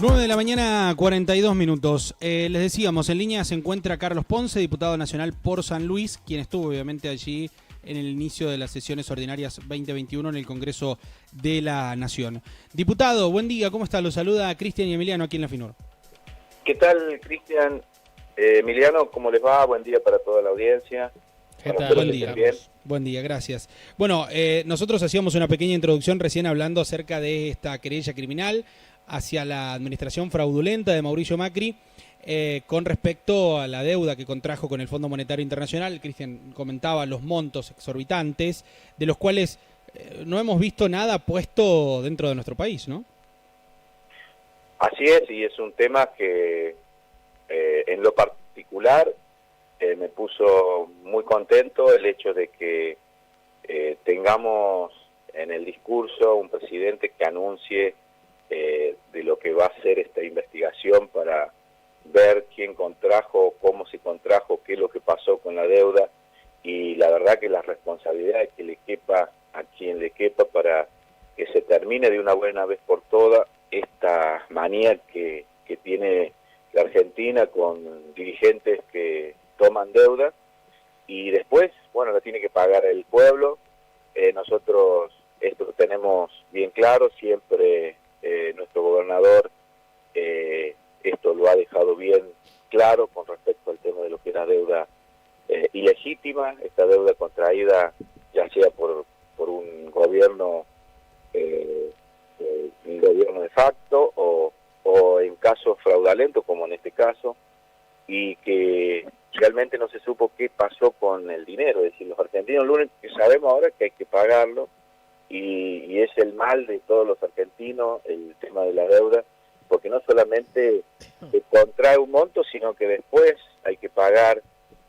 9 de la mañana, 42 minutos. Les decíamos, en línea se encuentra Carlos Ponce, diputado nacional por San Luis, quien estuvo obviamente allí en el inicio de las sesiones ordinarias 2021 en el Congreso de la Nación. Diputado, buen día, ¿cómo está? Lo saluda Cristian y Emiliano aquí en la FINUR. ¿Qué tal, Cristian? Emiliano, ¿cómo les va? Buen día para toda la audiencia. ¿Qué tal? Buen día. Buen día, gracias. Bueno, nosotros hacíamos una pequeña introducción recién hablando acerca de esta querella criminal hacia la administración fraudulenta de Mauricio Macri con respecto a la deuda que contrajo con el Fondo Monetario Internacional. Cristian comentaba los montos exorbitantes, de los cuales no hemos visto nada puesto dentro de nuestro país, ¿no? Así es, y es un tema que en lo particular me puso muy contento el hecho de que tengamos en el discurso un presidente que anuncie de lo que va a ser esta investigación para ver quién contrajo, cómo se contrajo, qué es lo que pasó con la deuda, y la verdad que las responsabilidades que le quepa a quien le quepa para que se termine de una buena vez por todas esta manía que tiene la Argentina con dirigentes que toman deuda y después, bueno, la tiene que pagar el pueblo. Nosotros esto lo tenemos bien claro, siempre nuestro gobernador esto lo ha dejado bien claro con respecto al tema de lo que era deuda ilegítima, esta deuda contraída ya sea por un gobierno de facto o en casos fraudulentos como en este caso, y que realmente no se supo qué pasó con el dinero. Es decir, los argentinos lo único que sabemos ahora es que hay que pagarlo, y es el mal de todos los argentinos el tema de la deuda, porque no solamente se contrae un monto, sino que después hay que pagar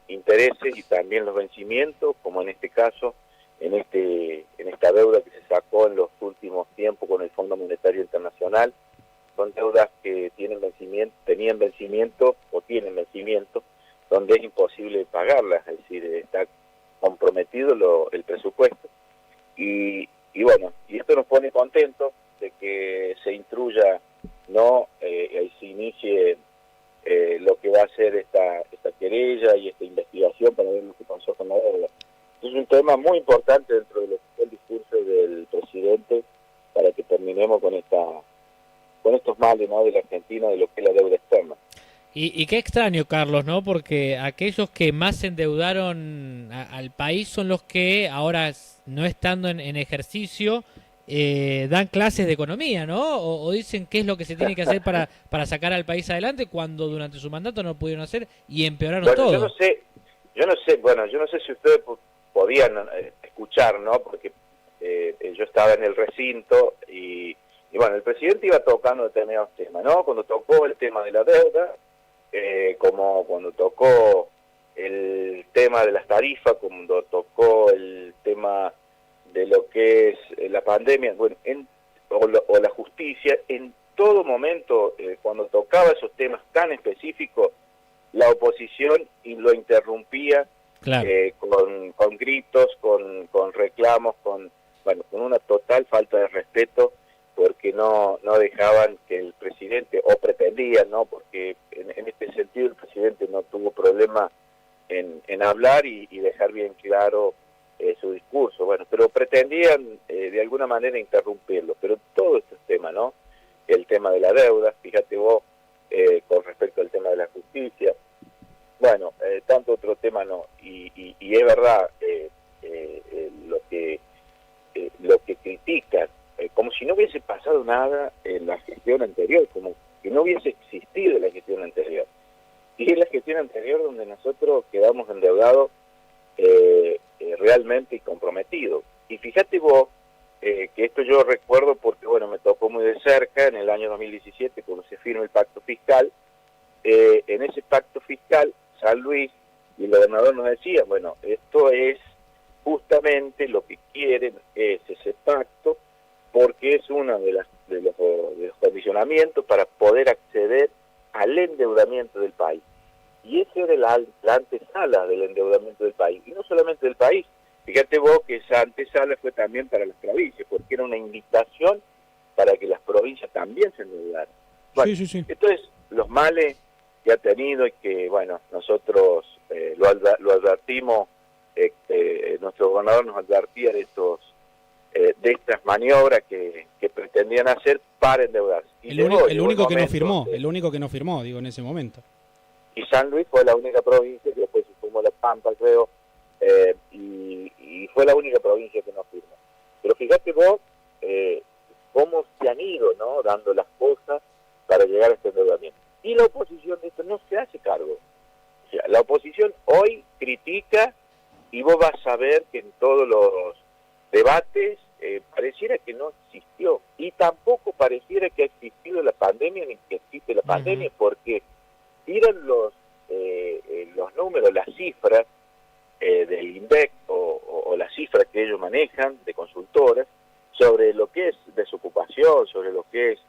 intereses y también los vencimientos, como en este caso, en esta deuda que se sacó en los últimos tiempos con el Fondo Monetario Internacional. Son deudas que tenían vencimiento o tienen vencimiento, donde es imposible pagarlas, es decir, está comprometido el presupuesto. Y bueno, y esto nos pone contentos de que se instruya, se inicie lo que va a ser esta querella y esta investigación para ver lo que pasó con la deuda. Es un tema muy importante dentro del discurso del presidente para que terminemos con estos males, ¿no?, de la Argentina, de lo que es la deuda externa. Y qué extraño, Carlos, ¿no? Porque aquellos que más endeudaron al país son los que ahora, no estando en ejercicio, dan clases de economía, ¿no? O dicen qué es lo que se tiene que hacer para sacar al país adelante cuando durante su mandato no pudieron hacer y empeoraron todo. Yo no sé si ustedes podían escuchar, ¿no? Porque yo estaba en el recinto y bueno, el presidente iba tocando determinados temas, ¿no? Cuando tocó el tema de la deuda, como cuando tocó el tema de las tarifas, cuando tocó el tema de lo que es la pandemia, bueno, o la justicia, en todo momento, cuando tocaba esos temas tan específicos, la oposición lo interrumpía, claro, con gritos, con reclamos, con una total falta de respeto, porque no dejaban que el presidente, o pretendían, ¿no? Porque en este sentido el presidente no tuvo problema en hablar y dejar bien claro su discurso, pero pretendían de alguna manera interrumpirlo. Pero todos estos temas, ¿no? El tema de la deuda, fíjate vos, con respecto al tema de la justicia, tanto otro tema no, y es verdad lo que critican, como si no hubiese pasado nada en la gestión anterior, como que no hubiese existido la gestión anterior. Y es la gestión anterior donde nosotros quedamos endeudados realmente y comprometidos. Y fíjate vos, que esto yo recuerdo porque, me tocó muy de cerca en el año 2017 cuando se firma el pacto fiscal. En ese pacto fiscal, San Luis y el gobernador nos decían, esto es justamente lo que quieren, es ese pacto, porque es uno de los condicionamientos para poder acceder al endeudamiento del país. Y esa era la antesala del endeudamiento del país, y no solamente del país. Fíjate vos que esa antesala fue también para las provincias, porque era una invitación para que las provincias también se endeudaran. Bueno, sí, sí, sí. entonces, los males que ha tenido y que, bueno, nosotros lo advertimos, nuestro gobernador nos advertía de estas maniobras que pretendían hacer para endeudarse. Y El único que no firmó, el único que no firmó, digo, en ese momento. Y San Luis fue la única provincia, que después se sumó La Pampa, creo, y fue la única provincia que no firmó. Pero fíjate vos cómo se han ido, ¿no?, dando las cosas para llegar a este endeudamiento. Y la oposición de esto no se hace cargo. O sea, la oposición hoy critica, y vos vas a ver que en todos los debates pareciera que no existió, y tampoco pareciera que ha existido la pandemia ni que existe la pandemia, porque tiran los números, las cifras del INDEC o las cifras que ellos manejan de consultoras sobre lo que es desocupación, sobre lo que es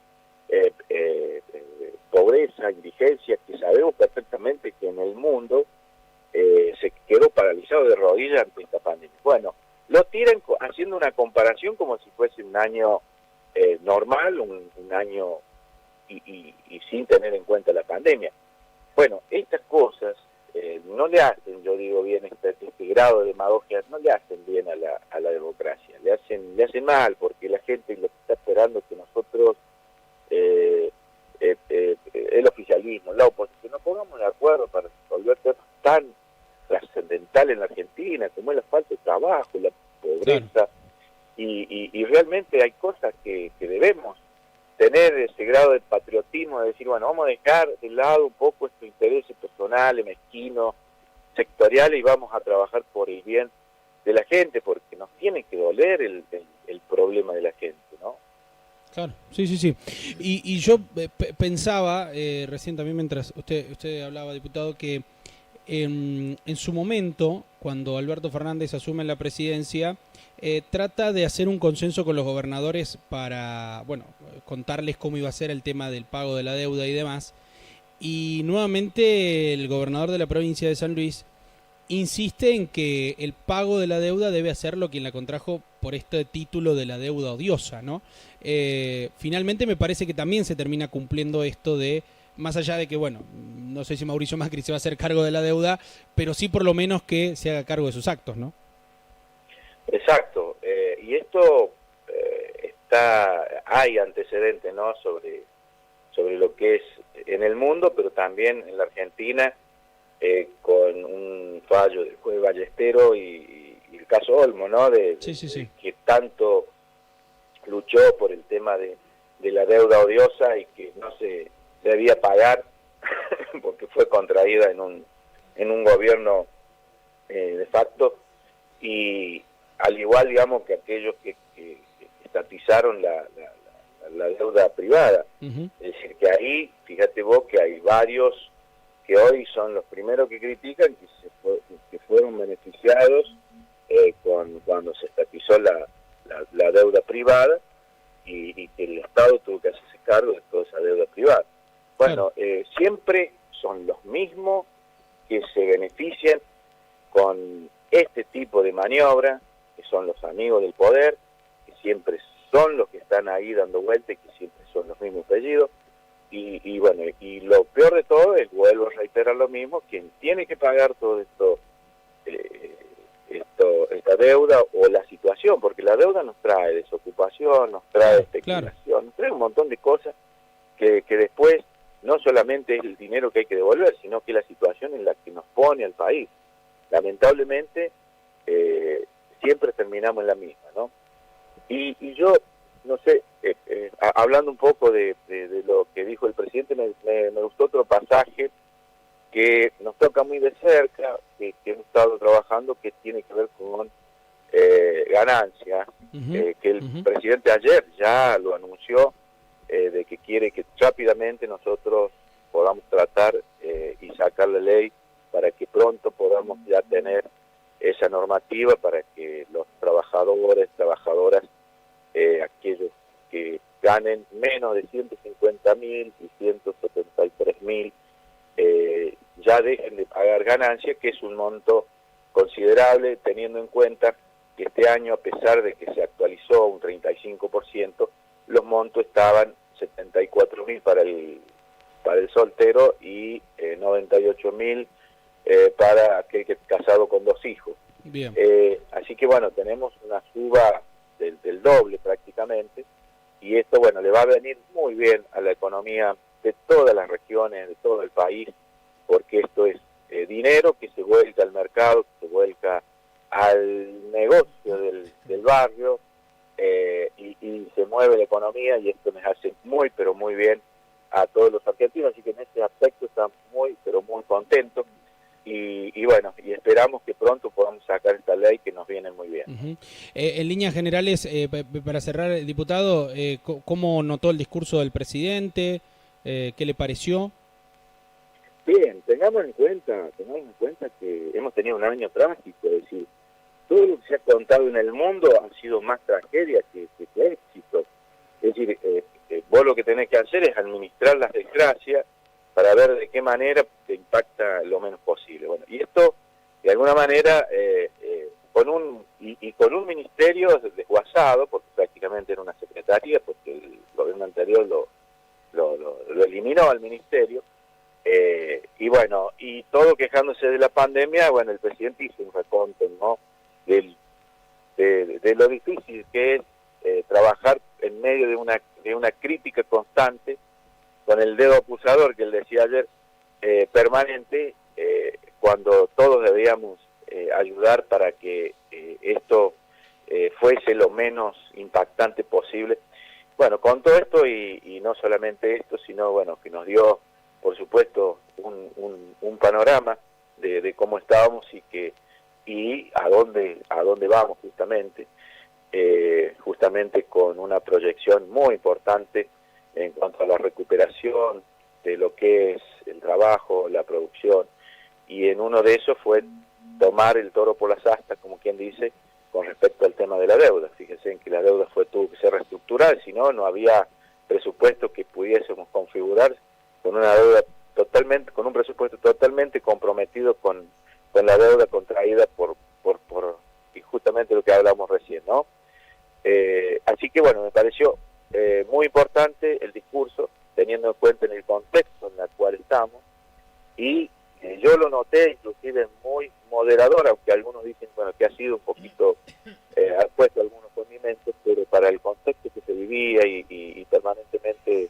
pobreza, indigencia, que sabemos perfectamente que en el mundo se quedó paralizado de rodillas ante esta pandemia. Bueno, lo tiran haciendo una comparación como si fuese un año normal, un año y sin tener en cuenta la pandemia. Bueno, estas cosas no le hacen, yo digo bien, este grado de demagogia, no le hacen bien a la democracia, le hacen mal, porque la gente lo que está esperando es que nosotros, el oficialismo, la oposición, nos pongamos de acuerdo para resolver temas tan trascendentales en la Argentina, como es la falta de trabajo, la pobreza, claro. y realmente hay cosas que debemos tener ese grado de patriotismo, de decir, bueno, vamos a dejar de lado un poco estos intereses personales, mezquinos, sectoriales, y vamos a trabajar por el bien de la gente, porque nos tiene que doler el problema de la gente, ¿no? Claro, sí, sí, sí. Y yo pensaba, recién también mientras usted hablaba, diputado, que en su momento, cuando Alberto Fernández asume la presidencia, trata de hacer un consenso con los gobernadores para, bueno, contarles cómo iba a ser el tema del pago de la deuda y demás. Y nuevamente el gobernador de la provincia de San Luis insiste en que el pago de la deuda debe hacerlo quien la contrajo por este título de la deuda odiosa, ¿no? Finalmente me parece que también se termina cumpliendo esto de, más allá de que, bueno, no sé si Mauricio Macri se va a hacer cargo de la deuda, pero sí por lo menos que se haga cargo de sus actos, ¿no? Exacto, y esto hay antecedentes, ¿no?, sobre lo que es en el mundo, pero también en la Argentina, con un fallo del juez Ballestero y el caso Olmo, ¿no?, sí. Que tanto luchó por el tema de la deuda odiosa y que no se debía pagar porque fue contraída en un gobierno de facto, y al igual, digamos, que aquellos que estatizaron la deuda privada. Es decir, que ahí, fíjate vos que hay varios que hoy son los primeros que critican que fueron beneficiados cuando se estatizó la deuda privada y que el Estado tuvo que hacerse cargo de toda esa deuda privada. Bueno, siempre son los mismos que se benefician con este tipo de maniobra, que son los amigos del poder, que siempre son los que están ahí dando vueltas y que siempre son los mismos apellidos. Y bueno, y lo peor de todo es, vuelvo a reiterar lo mismo, quien tiene que pagar todo esto, esta deuda o la situación, porque la deuda nos trae desocupación, nos trae especulación, nos trae un montón de cosas que después no solamente es el dinero que hay que devolver, sino que la situación en la que nos pone al país. Lamentablemente, siempre terminamos en la misma, ¿no? Y yo, no sé, hablando un poco de lo que dijo el presidente, me gustó otro pasaje que nos toca muy de cerca, que hemos estado trabajando, que tiene que ver con ganancias, que el presidente ayer ya lo anunció, de que quiere que rápidamente nosotros podamos tratar y sacar la ley para que pronto podamos ya tener esa normativa para que los trabajadores, trabajadoras, aquellos que ganen menos de 150.000 y 173.000, ya dejen de pagar ganancias, que es un monto considerable, teniendo en cuenta que este año, a pesar de que se actualizó un 35%, los montos estaban 74.000 para el soltero y 98.000 para aquel que es casado con 2 hijos. Bien. Así que bueno, tenemos una suba del doble prácticamente, y esto bueno, le va a venir muy bien a la economía de todas las regiones, de todo el país, porque esto es dinero que se vuelca al mercado, que se vuelca al negocio del barrio, y se mueve la economía, y esto nos hace muy, pero muy bien a todos los argentinos, así que en ese aspecto estamos muy, pero muy contentos, y bueno, y esperamos que pronto podamos sacar esta ley que nos viene muy bien. Uh-huh. En líneas generales, para cerrar, diputado, ¿cómo notó el discurso del presidente? ¿Qué le pareció? Bien, tengamos en cuenta que hemos tenido un año trágico, es decir, todo lo que se ha contado en el mundo ha sido más tragedia que éxito. Es decir, vos lo que tenés que hacer es administrar las desgracias para ver de qué manera te impacta lo menos posible. Bueno, y esto, de alguna manera, con un ministerio desguazado, porque prácticamente era una secretaría, porque el gobierno anterior lo eliminó al ministerio, y bueno, y todo quejándose de la pandemia. Bueno, el presidente hizo un reconto, ¿no?, de lo difícil que es trabajar en medio de una crítica constante, con el dedo acusador que él decía ayer, permanente, cuando todos debíamos ayudar para que esto fuese lo menos impactante posible. Bueno, con todo esto, y no solamente esto, sino bueno, que nos dio, por supuesto, un panorama de cómo estábamos y a dónde vamos justamente con una proyección muy importante en cuanto a la recuperación de lo que es el trabajo, la producción, y en uno de esos fue tomar el toro por las astas, como quien dice, con respecto al tema de la deuda. Fíjense en que la deuda tuvo que ser reestructurada, si no había presupuesto que pudiésemos configurar con una deuda totalmente, con un presupuesto totalmente comprometido con la deuda contraída por y justamente lo que hablamos recién, ¿no? Así que bueno, me pareció muy importante el discurso, teniendo en cuenta en el contexto en el cual estamos, y yo lo noté inclusive muy moderador, aunque algunos dicen bueno, que ha sido un poquito, ha puesto algunos condimentos, pero para el contexto que se vivía y permanentemente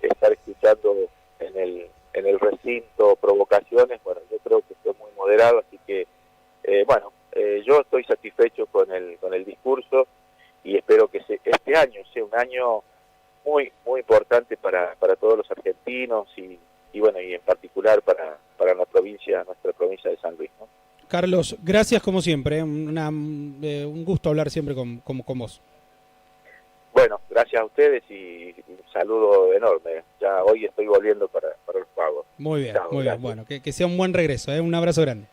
estar escuchando en el recinto provocaciones, bueno, yo creo que fue muy moderado, así que bueno, yo estoy satisfecho con el discurso, y espero que este año sea un año muy, muy importante para todos los argentinos, y bueno, y en particular para nuestra provincia de San Luis, ¿no? Carlos, gracias como siempre, un gusto hablar siempre con vos. Bueno, gracias a ustedes y un saludo enorme. Ya hoy estoy volviendo para los pagos. Muy bien, Chao, muy gracias. bien. Bueno, que sea un buen regreso, un abrazo grande.